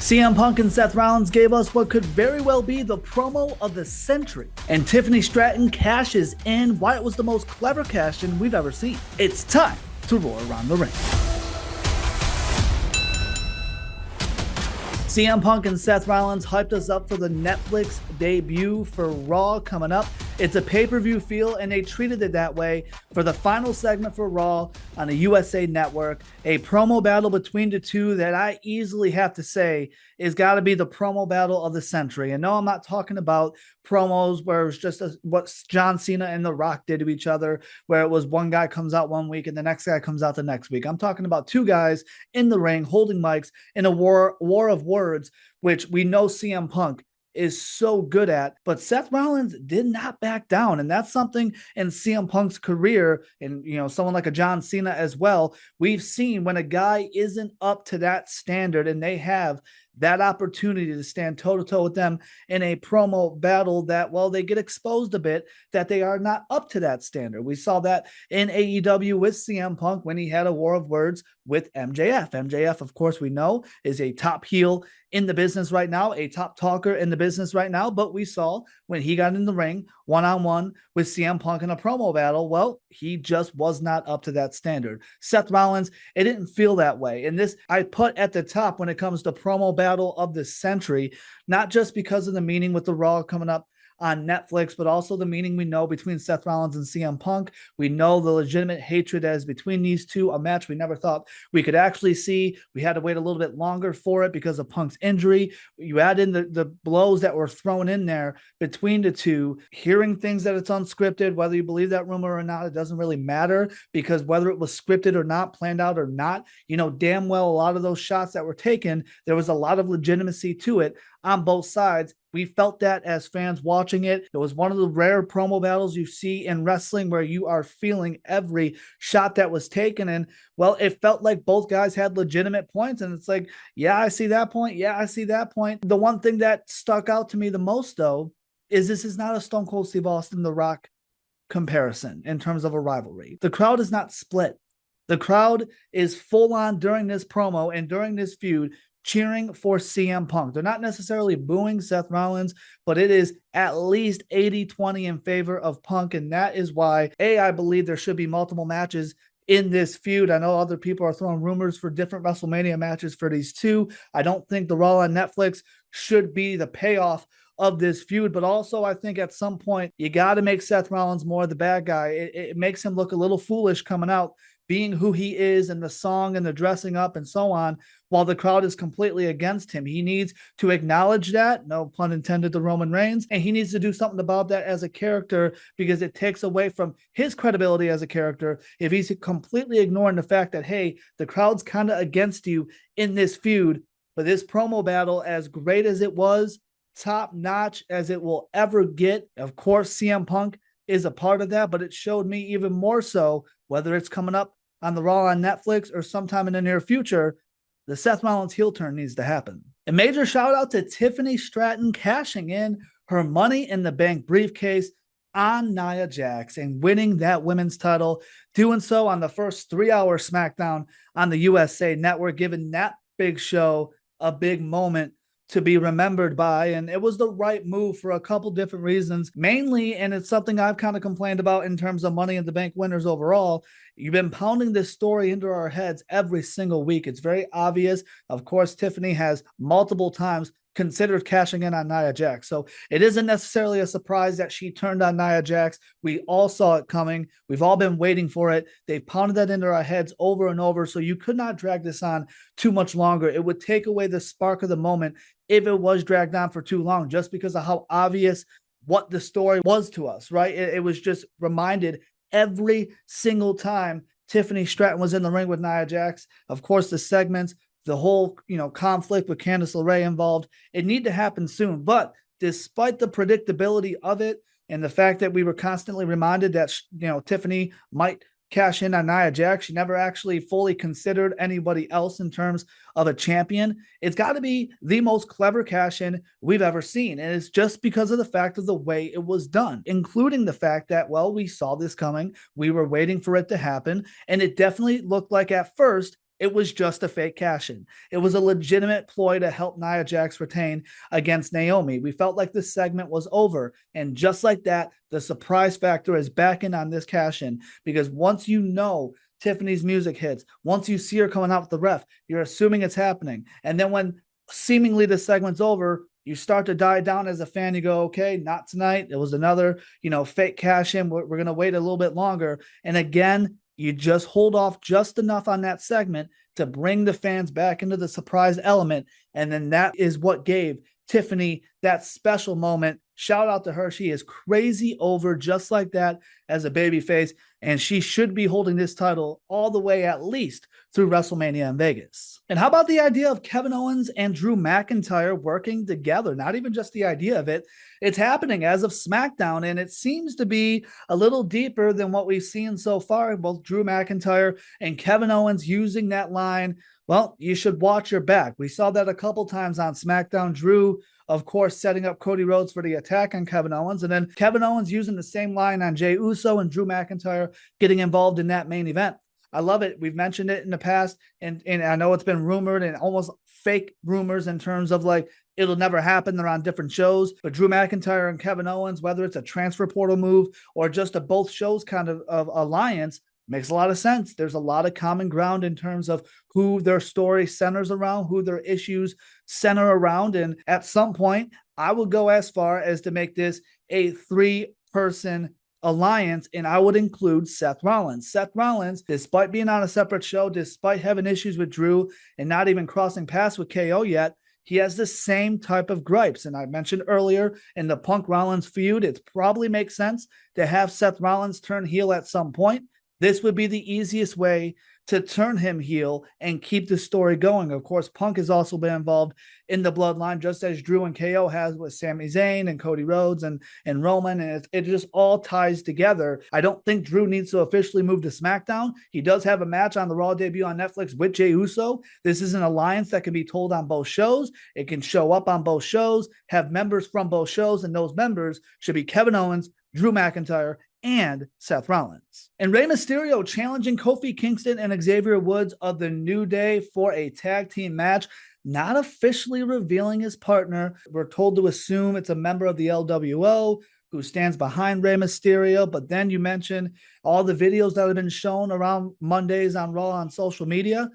CM Punk and Seth Rollins gave us what could very well be the promo of the century. And Tiffany Stratton cashes in why it was the most clever cash-in we've ever seen. It's time to roar around the ring. CM Punk and Seth Rollins hyped us up for the Neflix debut for Raw coming up. It's a pay-per-view feel, and they treated it that way for the final segment for Raw on the USA Network. A promo battle between the two that I easily have to say is got to be the promo battle of the century. And no, I'm not talking about promos where it's just what John Cena and The Rock did to each other, where it was one guy comes out one week and the next guy comes out the next week. I'm talking about two guys in the ring holding mics in a war of words, which we know CM Punk is so good at, but Seth Rollins did not back down. And that's something in CM Punk's career, and someone like a John Cena as well, we've seen when a guy isn't up to that standard and they have that opportunity to stand toe-to-toe with them in a promo battle that, well, they get exposed a bit, that they are not up to that standard. We saw that in AEW with CM Punk when he had a war of words with MJF. MJF, of course, we know is a top heel in the business right now, a top talker in the business right now, but we saw when he got in the ring one-on-one with CM Punk in a promo battle, well, he just was not up to that standard. Seth Rollins, it didn't feel that way. And this I put at the top when it comes to promo battle of the century, not just because of the meaning with the Raw coming up on Netflix, but also the meaning we know between Seth Rollins and CM Punk. We know the legitimate hatred that is between these two, a match we never thought we could actually see. We had to wait a little bit longer for it because of Punk's injury. You add in the blows that were thrown in there between the two, hearing things that it's unscripted, whether you believe that rumor or not, it doesn't really matter, because whether it was scripted or not, planned out or not, damn well a lot of those shots that were taken, there was a lot of legitimacy to it on both sides. We felt that as fans watching it. It was one of the rare promo battles you see in wrestling where you are feeling every shot that was taken. And, well, it felt like both guys had legitimate points. And it's like, yeah, I see that point. Yeah, I see that point. The one thing that stuck out to me the most, though, is this is not a Stone Cold Steve Austin, The Rock comparison in terms of a rivalry. The crowd is not split. The crowd is full on during this promo and during this feud cheering for CM Punk. They're not necessarily booing Seth Rollins, but it is at least 80-20 in favor of Punk. And that is why, I believe there should be multiple matches in this feud. I know other people are throwing rumors for different WrestleMania matches for these two. I don't think the Raw on Netflix should be the payoff of this feud, but also I think at some point you got to make Seth Rollins more the bad guy. It makes him look a little foolish coming out being who he is, and the song and the dressing up and so on, while the crowd is completely against him. He needs to acknowledge that, no pun intended, to Roman Reigns, and he needs to do something about that as a character, because it takes away from his credibility as a character if he's completely ignoring the fact that, hey, the crowd's kind of against you in this feud. But this promo battle, as great as it was, top notch as it will ever get, of course, CM Punk is a part of that, but it showed me even more so, whether it's coming up on the Raw on Netflix or sometime in the near future, the Seth Rollins heel turn needs to happen. A major shout out to Tiffany Stratton cashing in her Money in the Bank briefcase on Nia Jax and winning that women's title, doing so on the first 3-hour SmackDown on the USA Network, giving that big show a big moment to be remembered by. And it was the right move for a couple different reasons, mainly, and it's something I've kind of complained about in terms of Money in the Bank winners overall. You've been pounding this story into our heads every single week. It's very obvious. Of course, Tiffany has multiple times considered cashing in on Nia Jax. So it isn't necessarily a surprise that she turned on Nia Jax. We all saw it coming. We've all been waiting for it. They've pounded that into our heads over and over. So you could not drag this on too much longer. It would take away the spark of the moment if it was dragged on for too long, just because of how obvious what the story was to us, right? It was just reminded every single time Tiffany Stratton was in the ring with Nia Jax. Of course, the segments, the whole, conflict with Candice LeRae involved, it needed to happen soon. But despite the predictability of it and the fact that we were constantly reminded that, Tiffany might cash in on Nia Jax, she never actually fully considered anybody else in terms of a champion. It's got to be the most clever cash in we've ever seen. And it's just because of the fact of the way it was done, including the fact that, well, we saw this coming. We were waiting for it to happen. And it definitely looked like at first It was just a fake cash-in. It was a legitimate ploy to help Nia Jax retain against Naomi. We felt like this segment was over. And just like that, the surprise factor is back in on this cash-in, because once you know Tiffany's music hits, once you see her coming out with the ref, you're assuming it's happening. And then when seemingly the segment's over, you start to die down as a fan. You go, okay, not tonight. It was another, fake cash-in. We're going to wait a little bit longer. And again, you just hold off just enough on that segment to bring the fans back into the surprise element. And then that is what gave Tiffany that special moment. Shout out to her. She is crazy over just like that as a babyface. And she should be holding this title all the way at least through WrestleMania in Vegas. And how about the idea of Kevin Owens and Drew McIntyre working together? Not even just the idea of it. It's happening as of SmackDown, and it seems to be a little deeper than what we've seen so far. Both Drew McIntyre and Kevin Owens using that line, well, you should watch your back. We saw that a couple times on SmackDown. Drew, of course, setting up Cody Rhodes for the attack on Kevin Owens, and then Kevin Owens using the same line on Jey Uso and Drew McIntyre getting involved in that main event. I love it. We've mentioned it in the past, and I know it's been rumored and almost fake rumors in terms of like it'll never happen. They're on different shows, but Drew McIntyre and Kevin Owens, whether it's a transfer portal move or just a both shows kind of alliance, makes a lot of sense. There's a lot of common ground in terms of who their story centers around, who their issues center around. And at some point, I would go as far as to make this a 3-person alliance, and I would include Seth Rollins. Seth Rollins, despite being on a separate show, despite having issues with Drew and not even crossing paths with KO yet, he has the same type of gripes. And I mentioned earlier in the Punk Rollins feud, it probably makes sense to have Seth Rollins turn heel at some point. This would be the easiest way to turn him heel and keep the story going. Of course, Punk has also been involved in the bloodline, just as Drew and KO has with Sami Zayn and Cody Rhodes and Roman, and it just all ties together. I don't think Drew needs to officially move to SmackDown. He does have a match on the Raw debut on Netflix with Jey Uso. This is an alliance that can be told on both shows. It can show up on both shows, have members from both shows, and those members should be Kevin Owens, Drew McIntyre, and Seth Rollins. And Rey Mysterio challenging Kofi Kingston and Xavier Woods of the New Day for a tag team match, not officially revealing his partner. We're told to assume it's a member of the LWO who stands behind Rey Mysterio, but then you mentioned all the videos that have been shown around Mondays on Raw on social media,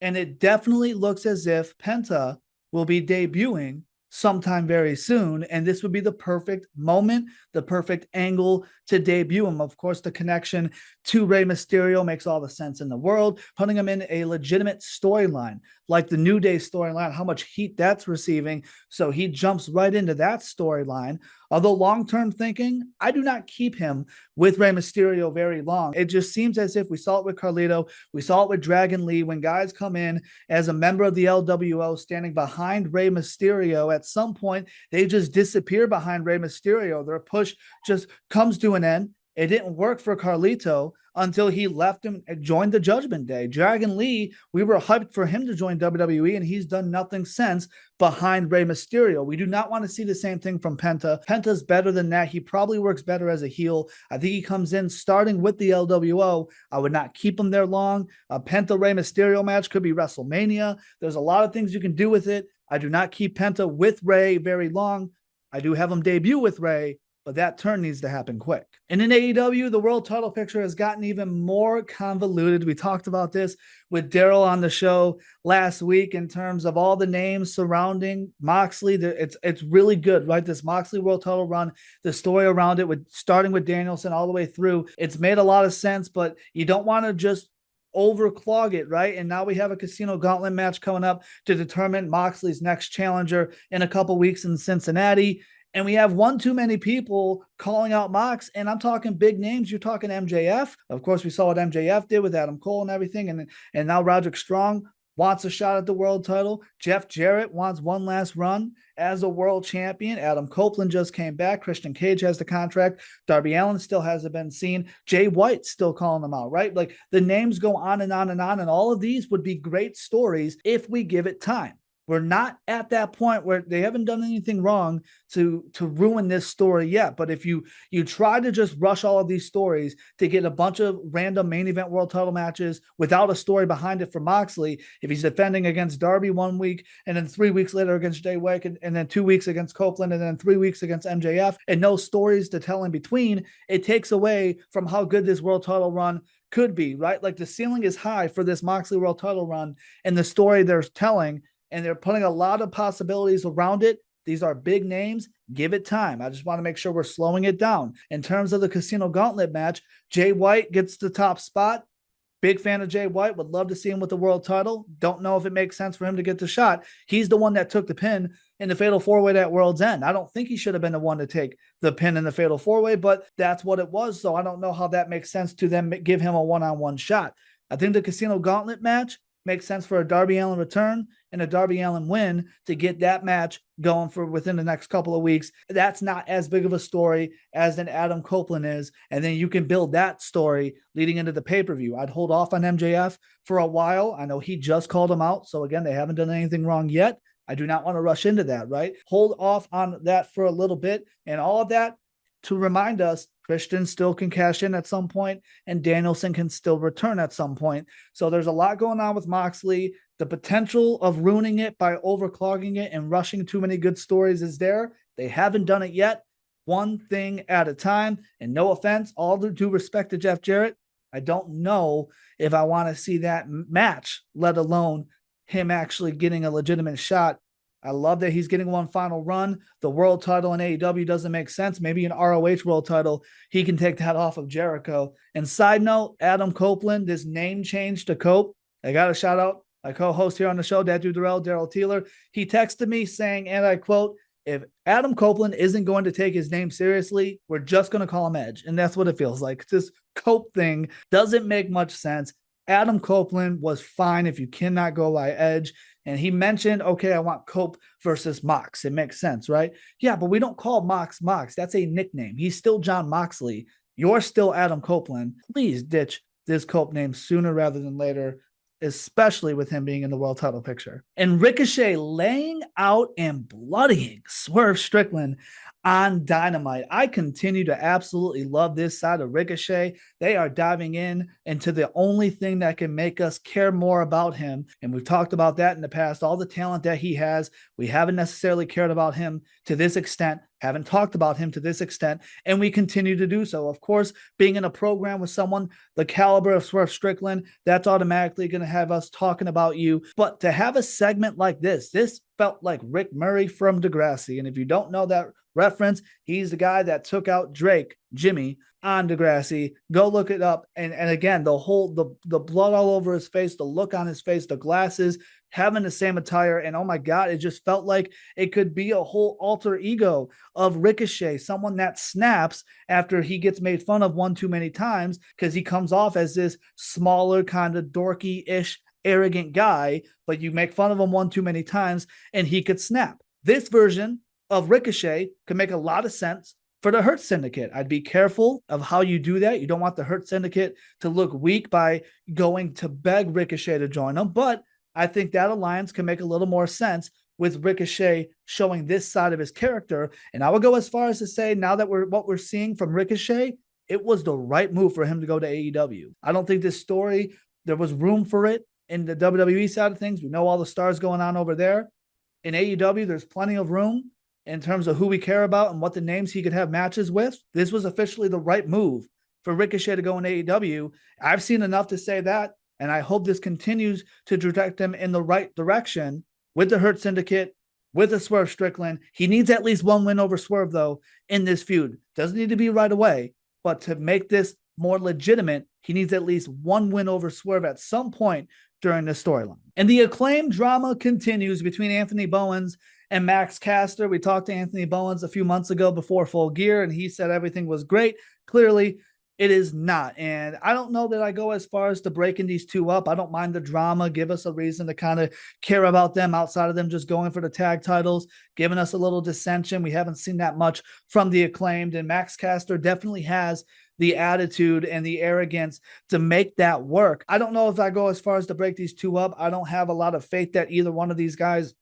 and it definitely looks as if Penta will be debuting sometime very soon, and this would be the perfect moment, the perfect angle to debut him. Of course, the connection to Rey Mysterio makes all the sense in the world, putting him in a legitimate storyline, like the New Day storyline, how much heat that's receiving, so he jumps right into that storyline. Although long-term thinking, I do not keep him with Rey Mysterio very long. It just seems as if we saw it with Carlito, we saw it with Dragon Lee, when guys come in as a member of the LWO standing behind Rey Mysterio, at some point, they just disappear behind Rey Mysterio. Their push just comes to an end. It didn't work for Carlito until he left him and joined the Judgment Day. Dragon Lee, we were hyped for him to join WWE, and he's done nothing since behind Rey Mysterio. We do not want to see the same thing from Penta. Penta's better than that. He probably works better as a heel. I think he comes in starting with the LWO. I would not keep him there long. A Penta Rey Mysterio match could be WrestleMania. There's a lot of things you can do with it. I do not keep Penta with Rey very long. I do have him debut with Rey, but that turn needs to happen quick. And in AEW, the world title picture has gotten even more convoluted. We talked about this with Daryl on the show last week in terms of all the names surrounding Moxley. It's really good, right? This Moxley world title run, the story around it, with starting with Danielson all the way through. It's made a lot of sense, but you don't want to just overclog it, right? And now we have a Casino Gauntlet match coming up to determine Moxley's next challenger in a couple weeks in Cincinnati. And we have one too many people calling out Mox, and I'm talking big names. You're talking MJF. Of course, we saw what MJF did with Adam Cole and everything, and now Roderick Strong wants a shot at the world title. Jeff Jarrett wants one last run as a world champion. Adam Copeland just came back. Christian Cage has the contract. Darby Allin still hasn't been seen. Jay White still calling them out, right? Like, the names go on and on and on, and all of these would be great stories if we give it time. We're not at that point where they haven't done anything wrong to ruin this story yet. But if you try to just rush all of these stories to get a bunch of random main event world title matches without a story behind it for Moxley, if he's defending against Darby 1 week and then 3 weeks later against Jay White and then 2 weeks against Copeland and then 3 weeks against MJF and no stories to tell in between, it takes away from how good this world title run could be, right? Like the ceiling is high for this Moxley world title run and the story they're telling, and they're putting a lot of possibilities around it. These are big names. Give it time. I just want to make sure we're slowing it down. In terms of the Casino Gauntlet match, Jay White gets the top spot. Big fan of Jay White. Would love to see him with the world title. Don't know if it makes sense for him to get the shot. He's the one that took the pin in the Fatal 4-Way at World's End. I don't think he should have been the one to take the pin in the Fatal 4-Way, but that's what it was. So I don't know how that makes sense to them give him a one-on-one shot. I think the Casino Gauntlet match makes sense for a Darby Allin return and a Darby Allin win to get that match going for within the next couple of weeks. That's not as big of a story as an Adam Copeland is. And then you can build that story leading into the pay-per-view. I'd hold off on MJF for a while. I know he just called him out. So again, they haven't done anything wrong yet. I do not want to rush into that, right? Hold off on that for a little bit. And all of that to remind us Christian still can cash in at some point and Danielson can still return at some point. So there's a lot going on with Moxley. The potential of ruining it by overclogging it and rushing too many good stories is there. They haven't done it yet. One thing at a time. And no offense, all due respect to Jeff Jarrett, I don't know if I want to see that match, let alone him actually getting a legitimate shot. I love that he's getting one final run. The world title in AEW doesn't make sense. Maybe an ROH world title, he can take that off of Jericho. And side note, Adam Copeland, this name change to Cope. I got a shout out my co-host here on the show, Dad Dude Darrell, Daryl Teeler. He texted me saying, and I quote, if Adam Copeland isn't going to take his name seriously, we're just going to call him Edge. And that's what it feels like. This Cope thing doesn't make much sense. Adam Copeland was fine if you cannot go by Edge. And he mentioned, okay, I want Cope versus Mox. It makes sense, right? Yeah, but we don't call Mox Mox. That's a nickname. He's still John Moxley. You're still Adam Copeland. Please ditch this Cope name sooner rather than later, especially with him being in the world title picture. And Ricochet laying out and bloodying Swerve Strickland on Dynamite. I continue to absolutely love this side of Ricochet. They are diving into the only thing that can make us care more about him. And we've talked about that in the past, all the talent that he has. We haven't necessarily cared about him to this extent, haven't talked about him to this extent, and we continue to do so. Of course, being in a program with someone the caliber of Swerve Strickland, that's automatically going to have us talking about you. But to have a segment like this felt like Rick Murray from Degrassi. And if you don't know that reference, he's the guy that took out Drake, Jimmy, on Degrassi. Go look it up. And again, the blood all over his face, the look on his face, the glasses, having the same attire. And oh my God, it just felt like it could be a whole alter ego of Ricochet, someone that snaps after he gets made fun of one too many times because he comes off as this smaller, kind of dorky-ish, arrogant guy, but you make fun of him one too many times and he could snap. This version of Ricochet could make a lot of sense for the Hurt Syndicate. I'd be careful of how you do that. You don't want the Hurt Syndicate to look weak by going to beg Ricochet to join them, but I think that alliance can make a little more sense with Ricochet showing this side of his character. And I would go as far as to say, now that what we're seeing from Ricochet, it was the right move for him to go to AEW. I don't think this story, there was room for it in the WWE side of things. We know all the stars going on over there. In AEW, there's plenty of room in terms of who we care about and what the names he could have matches with. This was officially the right move for Ricochet to go in AEW. I've seen enough to say that, and I hope this continues to direct him in the right direction with the Hurt Syndicate, with the Swerve Strickland. He needs at least one win over Swerve, though, in this feud. Doesn't need to be right away, but to make this more legitimate, he needs at least one win over Swerve at some point during this storyline. And the Acclaimed drama continues between Anthony Bowens and Max Caster. We talked to Anthony Bowens a few months ago before Full Gear, and he said everything was great. Clearly, it is not. And I don't know that I go as far as to breaking these two up. I don't mind the drama. Give us a reason to kind of care about them outside of them just going for the tag titles, giving us a little dissension. We haven't seen that much from the Acclaimed, and Max Caster definitely has the attitude and the arrogance to make that work. I don't know if I go as far as to break these two up. I don't have a lot of faith that either one of these guys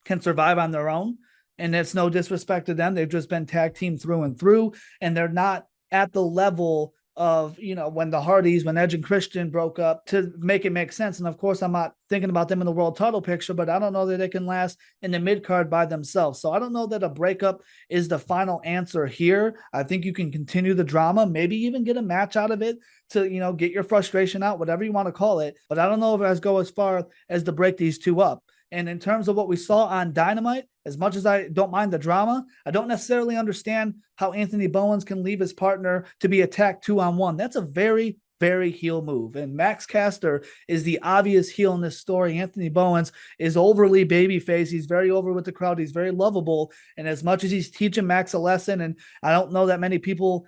can survive on their own. And it's no disrespect to them. They've just been tag team through and through, and they're not at the level of, when the Hardys, when Edge and Christian broke up, to make it make sense. And of course, I'm not thinking about them in the world title picture, but I don't know that they can last in the mid card by themselves. So I don't know that a breakup is the final answer here. I think you can continue the drama, maybe even get a match out of it to, get your frustration out, whatever you want to call it. But I don't know if I go as far as to break these two up. And in terms of what we saw on Dynamite, as much as I don't mind the drama, I don't necessarily understand how Anthony Bowens can leave his partner to be attacked 2-on-1. That's a very, very heel move. And Max Caster is the obvious heel in this story. Anthony Bowens is overly babyface. He's very over with the crowd. He's very lovable. And as much as he's teaching Max a lesson, and I don't know that many people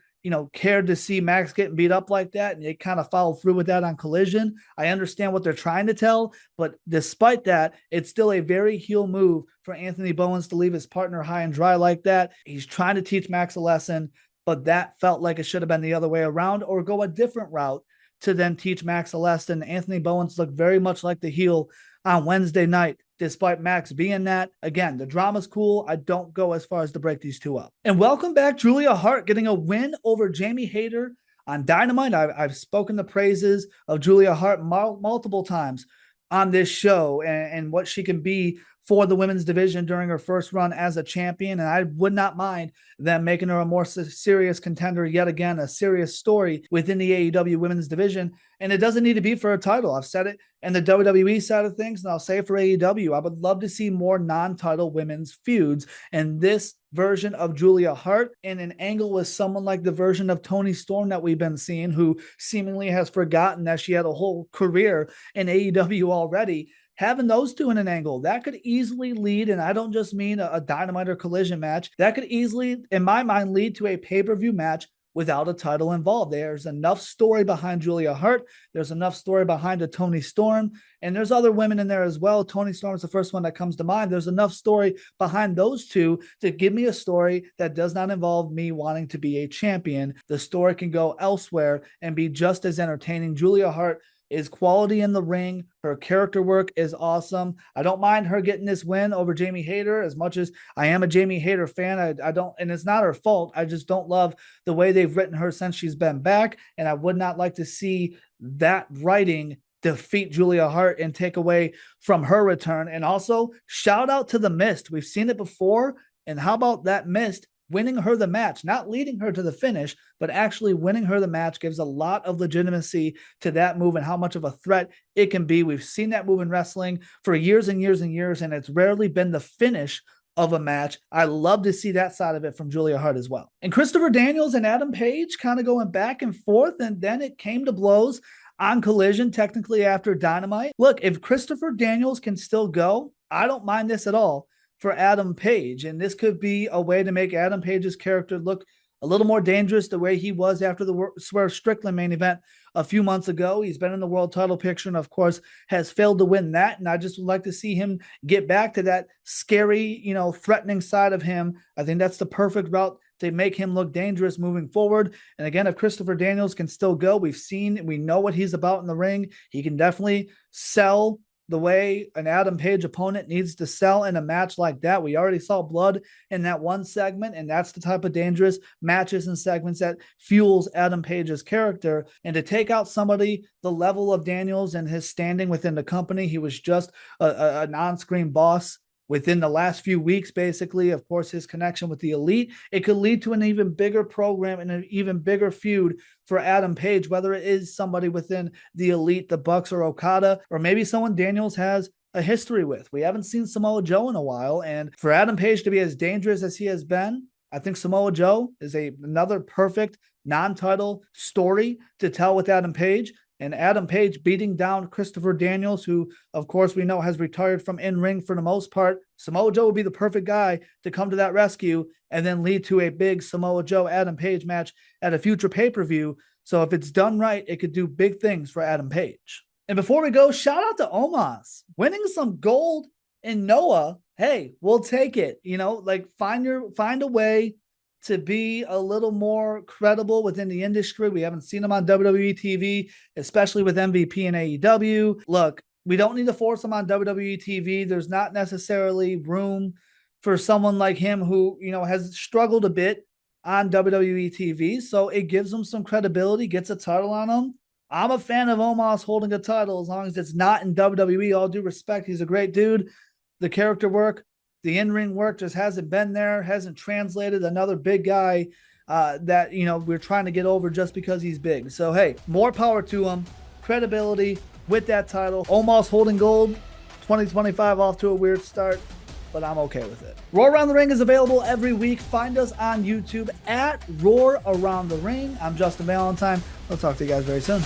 cared to see Max getting beat up like that, and they kind of followed through with that on Collision. I understand what they're trying to tell, but despite that, it's still a very heel move for Anthony Bowens to leave his partner high and dry like that. He's trying to teach Max a lesson, but that felt like it should have been the other way around, or go a different route to then teach Max a lesson. Anthony Bowens looked very much like the heel on Wednesday night, despite Max being that. Again, the drama's cool. I don't go as far as to break these two up. And welcome back, Julia Hart getting a win over Jamie Hayter on Dynamite. I've spoken the praises of Julia Hart multiple times on this show and what she can be for the women's division during her first run as a champion. And I would not mind them making her a more serious contender yet again, a serious story within the AEW women's division. And it doesn't need to be for a title. I've said it in the WWE side of things, and I'll say it for AEW. I would love to see more non-title women's feuds. And this version of Julia Hart in an angle with someone like the version of Toni Storm that we've been seeing, who seemingly has forgotten that she had a whole career in AEW already. Having those two in an angle, that could easily lead, and I don't just mean a Dynamite or Collision match, that could easily, in my mind, lead to a pay-per-view match without a title involved. There's enough story behind Julia Hart. There's enough story behind a Toni Storm, and there's other women in there as well. Toni Storm is the first one that comes to mind. There's enough story behind those two to give me a story that does not involve me wanting to be a champion. The story can go elsewhere and be just as entertaining. Julia Hart is quality in the ring. Her character work is awesome. I don't mind her getting this win over Jamie Hayter, as much as I am a Jamie Hayter fan. I don't, and it's not her fault. I just don't love the way they've written her since she's been back. And I would not like to see that writing defeat Julia Hart and take away from her return. And also, shout out to the Mist. We've seen it before. And how about that Mist winning her the match, not leading her to the finish, but actually winning her the match gives a lot of legitimacy to that move and how much of a threat it can be. We've seen that move in wrestling for years and years and years, and it's rarely been the finish of a match. I love to see that side of it from Julia Hart as well. And Christopher Daniels and Adam Page kind of going back and forth, and then it came to blows on Collision, technically after Dynamite. Look, if Christopher Daniels can still go, I don't mind this at all for Adam Page. And this could be a way to make Adam Page's character look a little more dangerous the way he was after the Swerve Strickland main event a few months ago. He's been in the world title picture and, of course, has failed to win that. And I just would like to see him get back to that scary, threatening side of him. I think that's the perfect route to make him look dangerous moving forward. And again, if Christopher Daniels can still go, we know what he's about in the ring. He can definitely sell the way an Adam Page opponent needs to sell in a match like that. We already saw blood in that one segment, and that's the type of dangerous matches and segments that fuels Adam Page's character. And to take out somebody the level of Daniels and his standing within the company, he was just a non-screen boss within the last few weeks, basically. Of course, his connection with the Elite, it could lead to an even bigger program and an even bigger feud for Adam Page, whether it is somebody within the Elite, the Bucks or Okada, or maybe someone Daniels has a history with. We haven't seen Samoa Joe in a while, and for Adam Page to be as dangerous as he has been, I think Samoa Joe is another perfect non-title story to tell with Adam Page. And Adam Page beating down Christopher Daniels, who, of course, we know has retired from in-ring for the most part. Samoa Joe would be the perfect guy to come to that rescue and then lead to a big Samoa Joe-Adam Page match at a future pay-per-view. So if it's done right, it could do big things for Adam Page. And before we go, shout out to Omos. Winning some gold in Noah, hey, we'll take it. Find a way to be a little more credible within the industry. We haven't seen him on WWE TV, especially with MVP and AEW. Look, We don't need to force him on WWE TV. There's not necessarily room for someone like him who, has struggled a bit on WWE TV. So it gives him some credibility, gets a title on him. I'm a fan of Omos holding a title as long as it's not in WWE. All due respect, he's a great dude. The character work, the in-ring work just hasn't been there, hasn't translated. Another big guy that, we're trying to get over just because he's big. So, hey, more power to him. Credibility with that title. Omos holding gold. 2025 off to a weird start, but I'm okay with it. Roar Around the Ring is available every week. Find us on YouTube at Roar Around the Ring. I'm Justin Valentine. I'll talk to you guys very soon.